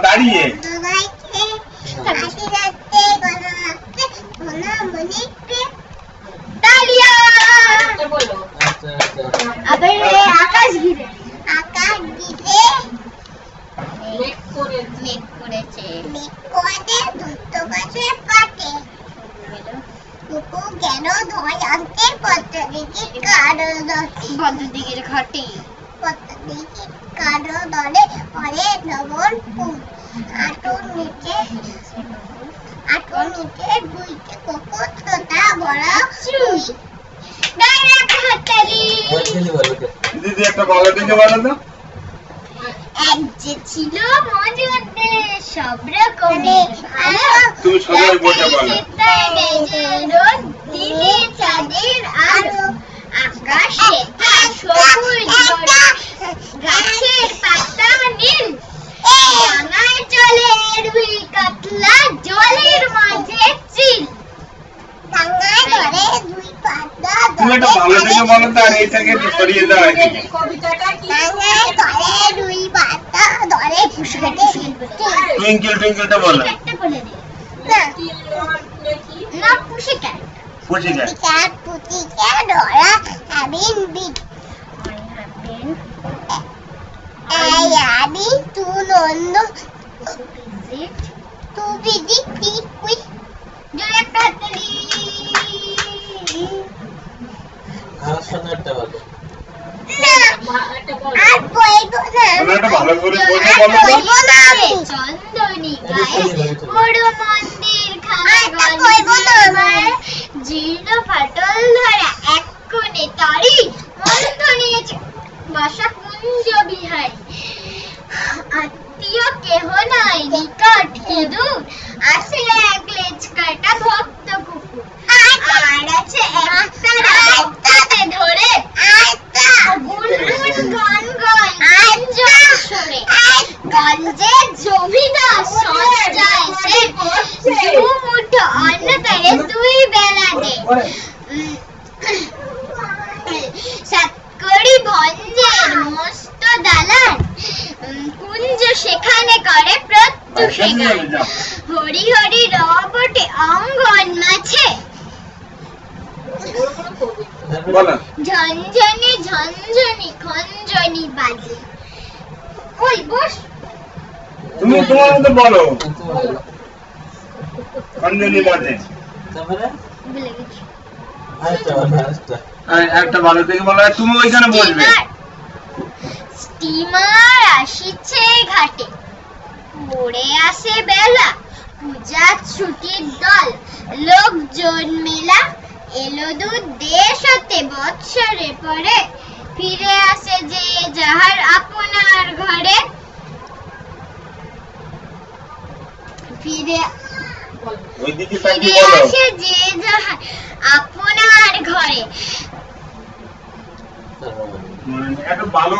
দাঁড়িয়ে আকাশ ঘিরে মেঘ করেছে দুটো গাছে পাটে কেন ধয় আনতে পদ্মদিঘির ঘাটে কারো দলে অরে লবণ ফুল আটুর নিচে দুইটে কুকুর তোতা বড় চুই দিদি একটা ভালো দিকে বলো তো। এক যে ছিল মজুদে সব রকমের তুমি সবাই বলতে বলো। দিনে চাঁদের আলো আকাশে সবুজ গাছের পাতা নীল ডাঙায় চলে রুই কাতলা জলের মাঝে চিল ডাঙায় ধরে দুই পাতা তুমি একটা ভালো দিকে বলো তো, আর এইটাকে একটু সরিয়ে দাও এদিকে। ডাঙায় ধরে রুই পাতা ধরে টুইঙ্কেল টুইঙ্কেলটা বলো। না পুষিক্যাট পুষিক্যাট ধরা হ্যাভিং বিগ টু নন্দ টু বিজি কুই জোরে একটা হাততালি। আর শোনাটা বলো। আর বলবো না, একটা ভালো করে বলবো না চন্দনী গায়ে বড় মন্দির খায় জীর্ণ ফাটল ধরা এক কোণে তরি মন্দ নিয়েছে বাসা কুঞ্জ বিহারী আত্মীয় কেহ নাই নিকট দূর আছে এক লেজ কাটা ভক্ত কুকুর আর আছে একটা রাস্তাতে ধরে গুনগুন গান গায় আঞ্জন সুরে গঞ্জে জমিনা সঞ্জয় সে দু মুঠো অন্ন পেরে দুই বেলা দে সাতকড়ি ভঞ্জের মস্ত দালান কুঞ্জ সেখানে করে প্রত্যুষে গান হরি হরি রবটে অঙ্গন মাঝে ঝনঝনি ঝনঝনি খঞ্জনি বাজে। ওই বস তুমি তোমার মতো বলো। খঞ্জনি বাজে তারপরে ভুলে গেছি। একটা ভালো দিকে বলো, আর তুমি ওইখানে বলবে। স্টিমার আসিছে ঘাটে মোড়ে আসে বেলা পূজা ছুটির দল লোকজন মেলা এলো দূর দেশ হতে বৎসরে পরে ফিরে আসে যে যাহার আপনার ঘরে ফিরে আসে যে যাহার আপনার ঘরে। একটা ভালো